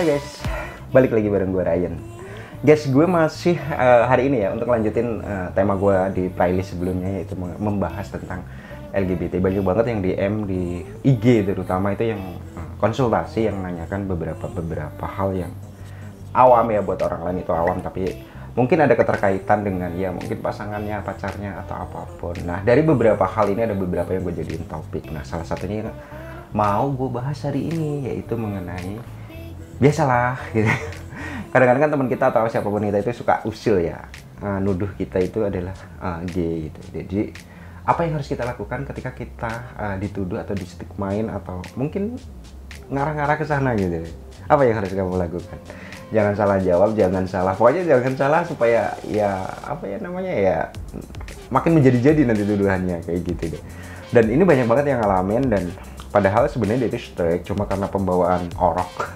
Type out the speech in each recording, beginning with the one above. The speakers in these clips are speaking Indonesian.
Hai guys, balik lagi bareng gue Ryan. Guys, gue masih hari ini ya untuk lanjutin tema gue di playlist sebelumnya, yaitu membahas tentang LGBT. Banyak banget yang DM di IG terutama itu yang konsultasi, yang menanyakan beberapa hal yang awam ya, buat orang lain itu awam, tapi mungkin ada keterkaitan dengan ya mungkin pasangannya, pacarnya atau apapun. Nah, dari beberapa hal ini ada beberapa yang gue jadiin topik. Nah, salah satunya yang mau gue bahas hari ini yaitu mengenai biasalah gitu. Kadang-kadang kan teman kita atau siapapun kita itu suka usil ya, nuduh kita itu adalah gay gitu. Jadi apa yang harus kita lakukan ketika kita dituduh atau distigmain atau mungkin ngarah-ngarah ke sana gitu? Apa yang harus kamu lakukan? Jangan salah jawab, jangan salah, pokoknya jangan salah supaya ya apa ya namanya ya makin menjadi-jadi nanti tuduhannya kayak gitu deh. Dan ini banyak banget yang ngalamin, dan padahal sebenarnya dia itu straight, cuma karena pembawaan orok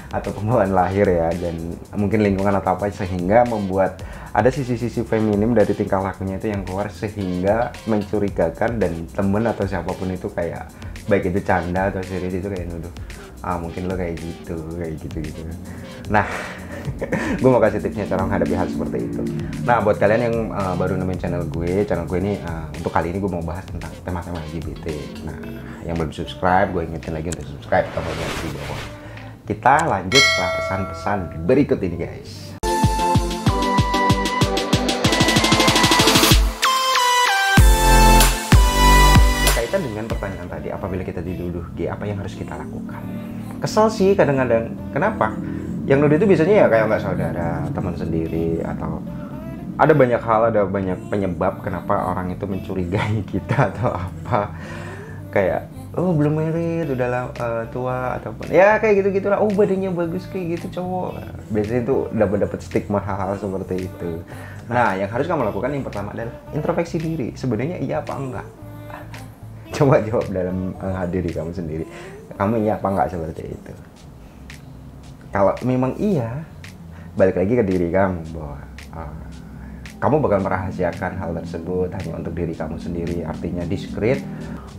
atau pembawaan lahir ya, dan mungkin lingkungan atau apa sehingga membuat ada sisi-sisi feminim dari tingkah lakunya itu yang keluar sehingga mencurigakan, dan temen atau siapapun itu kayak baik itu canda atau serius itu kayak nuduh mungkin lo kayak gitu gitu. Nah, gue mau kasih tipsnya cara menghadapi hal seperti itu. Nah, buat kalian yang baru nemuin channel gue ini untuk kali ini gue mau bahas tentang tema-tema LGBT. Nah, yang belum subscribe, gue ingetin lagi untuk subscribe, tombolnya di bawah. Kita lanjut setelah pesan-pesan berikut ini guys. Kaitan dengan pertanyaan tadi, apabila kita dituduh gay, apa yang harus kita lakukan? Kesel sih kadang-kadang. Kenapa? Yang nuduh itu biasanya ya kayak nggak saudara, teman sendiri, atau ada banyak hal, ada banyak penyebab kenapa orang itu mencurigai kita atau apa. Kayak, oh belum married, udah tua, ataupun ya kayak gitu-gitulah. Oh badannya bagus kayak gitu cowok. Biasanya itu dapat stigma hal-hal seperti itu. Nah, yang harus kamu lakukan yang pertama adalah introspeksi diri. Sebenarnya iya apa enggak? Coba jawab dalam diri kamu sendiri. Kamu iya apa enggak seperti itu? Kalau memang iya, balik lagi ke diri kamu bahwa kamu bakal merahasiakan hal tersebut hanya untuk diri kamu sendiri, artinya diskret,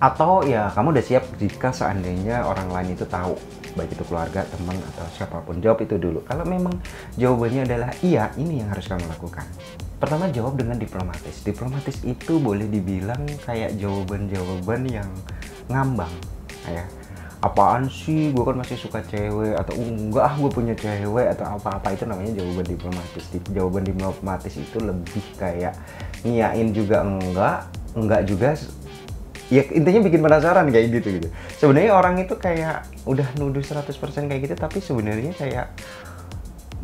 atau ya kamu udah siap jika seandainya orang lain itu tahu, baik itu keluarga, teman, atau siapapun. Jawab itu dulu. Kalau memang jawabannya adalah iya, ini yang harus kamu lakukan. Pertama, jawab dengan diplomatis. Diplomatis itu boleh dibilang kayak jawaban-jawaban yang ngambang, ya. Apaan sih, gue kan masih suka cewek, atau enggak gue punya cewek, atau apa-apa, itu namanya jawaban diplomatis. Jawaban diplomatis itu lebih kayak ngiyain juga enggak juga, ya intinya bikin penasaran kayak gitu. Sebenarnya orang itu kayak udah nuduh 100% kayak gitu, tapi sebenarnya kayak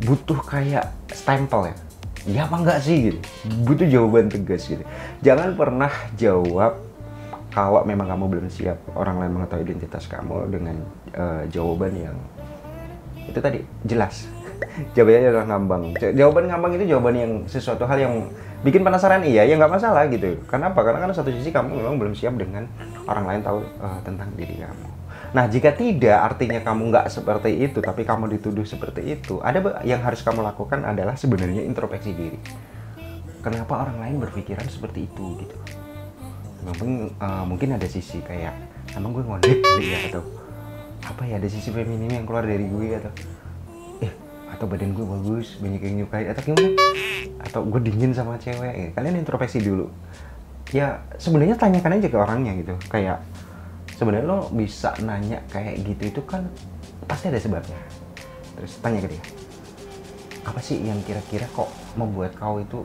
butuh kayak stempel ya. Ya apa enggak sih gitu. Butuh jawaban tegas gitu. Jangan pernah jawab kalau memang kamu belum siap orang lain mengetahui identitas kamu dengan jawaban yang itu tadi jelas. Jawabannya adalah ngambang. Jawaban ngambang itu jawaban yang sesuatu hal yang bikin penasaran, iya ya nggak masalah gitu. Kenapa? Karena kan satu sisi kamu memang belum siap dengan orang lain tahu tentang diri kamu. Nah, jika tidak, artinya kamu nggak seperti itu, tapi kamu dituduh seperti itu, ada yang harus kamu lakukan adalah sebenarnya introspeksi diri. Kenapa orang lain berpikiran seperti itu gitu? Mungkin ada sisi kayak emang gue ngondek kali ya, atau apa ya, ada sisi feminim yang keluar dari gue, atau badan gue bagus, banyak yang nyukai, atau gimana, atau gue dingin sama cewek. Kalian introspeksi dulu ya, sebenarnya tanyakan aja ke orangnya gitu. Kayak sebenarnya lo bisa nanya kayak gitu itu kan pasti ada sebabnya. Terus tanya ke dia, apa sih yang kira-kira kok membuat kau itu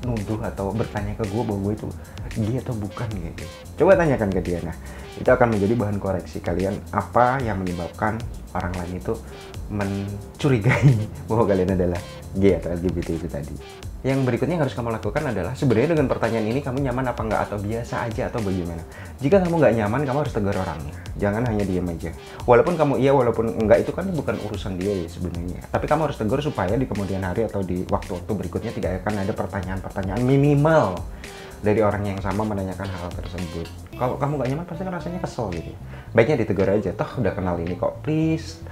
nuduh atau bertanya ke gue bahwa gue itu dia atau bukan gitu. Coba tanyakan ke dia. Nah, itu akan menjadi bahan koreksi kalian, apa yang menyebabkan orang lain itu mencurigai bahwa kalian adalah gay atau LGBT itu tadi. Yang berikutnya yang harus kamu lakukan adalah sebenarnya dengan pertanyaan ini kamu nyaman apa enggak, atau biasa aja, atau bagaimana. Jika kamu nggak nyaman, kamu harus tegur orangnya. Jangan hanya diam aja. Walaupun kamu iya, walaupun enggak, itu kan bukan urusan dia ya sebenarnya. Tapi kamu harus tegur supaya di kemudian hari atau di waktu-waktu berikutnya tidak akan ada pertanyaan-pertanyaan minimal dari orang yang sama menanyakan hal tersebut. Kalau kamu nggak nyaman, pasti kan rasanya kesel gitu. Baiknya ditegur aja. Toh udah kenal ini kok, please.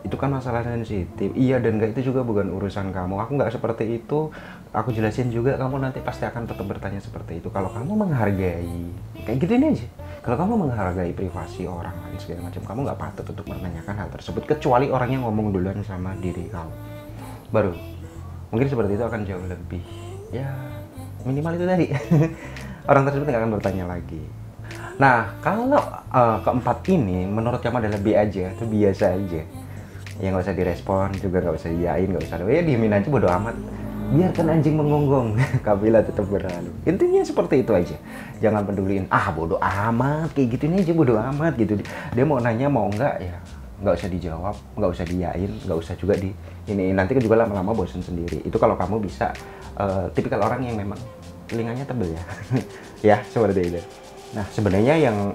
Itu kan masalah sensitif. Iya dan enggak itu juga bukan urusan kamu. Aku nggak seperti itu. Aku jelasin juga, kamu nanti pasti akan tetap bertanya seperti itu. Kalau kamu menghargai, kayak gitu ini aja. Kalau kamu menghargai privasi orang lain segala macam, kamu nggak patut untuk menanyakan hal tersebut kecuali orang yang ngomong duluan sama diri kamu. Baru mungkin seperti itu akan jauh lebih, ya minimal itu tadi. Orang tersebut nggak akan bertanya lagi. Nah, kalau keempat ini menurut kamu adalah B aja, itu biasa aja. Ya nggak usah direspon, juga nggak usah diain, nggak usah, ya diemin aja bodo amat. Biarkan anjing menggonggong, kabilah tetap berlalu. Intinya seperti itu aja. Jangan peduliin, bodo amat, kayak gitu ini aja bodo amat gitu. Dia mau nanya mau enggak, ya nggak usah dijawab, nggak usah diain, nggak usah juga di ini. Nanti juga lama-lama bosan sendiri. Itu kalau kamu bisa tipikal orang yang memang telinganya tebel ya. Ya, seperti itu. Nah, sebenarnya yang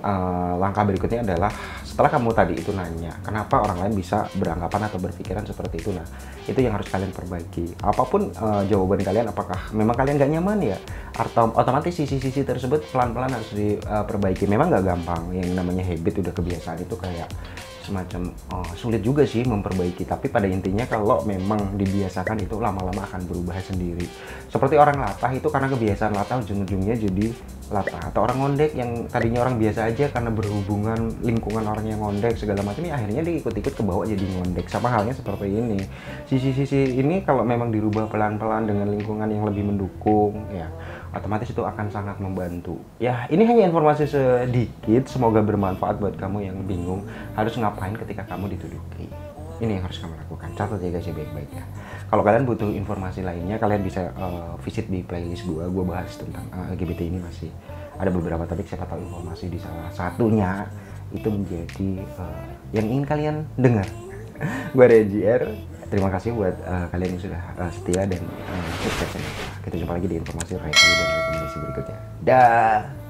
langkah berikutnya adalah setelah kamu tadi itu nanya, kenapa orang lain bisa beranggapan atau berpikiran seperti itu. Nah, itu yang harus kalian perbaiki. Apapun jawaban kalian, apakah memang kalian gak nyaman ya, atau otomatis sisi-sisi tersebut pelan-pelan harus diperbaiki. Memang gak gampang, yang namanya habit udah kebiasaan itu kayak semacam sulit juga sih memperbaiki, tapi pada intinya kalau memang dibiasakan itu lama-lama akan berubah sendiri. Seperti orang latah itu karena kebiasaan latah ujung-ujungnya jadi latah, atau orang ngondek yang tadinya orang biasa aja karena berhubungan lingkungan orang yang ngondek segala macam ya akhirnya dia ikut-ikut ke bawah jadi ngondek. Sama halnya seperti ini, sisi-sisi ini kalau memang dirubah pelan-pelan dengan lingkungan yang lebih mendukung ya otomatis itu akan sangat membantu. Ya, ini hanya informasi sedikit, semoga bermanfaat buat kamu yang bingung harus ngapain ketika kamu dituduki. Ini yang harus kamu lakukan. Catat ya guys ya baik-baik ya. Kalau kalian butuh informasi lainnya, kalian bisa visit di playlist gua bahas tentang LGBT ini masih ada beberapa topik, siapa tahu informasi di salah satunya itu menjadi yang ingin kalian dengar. Gua Reggie R. Terima kasih buat kalian yang sudah setia dan sukses. Kita jumpa lagi di informasi review dan rekomendasi berikutnya. Dah.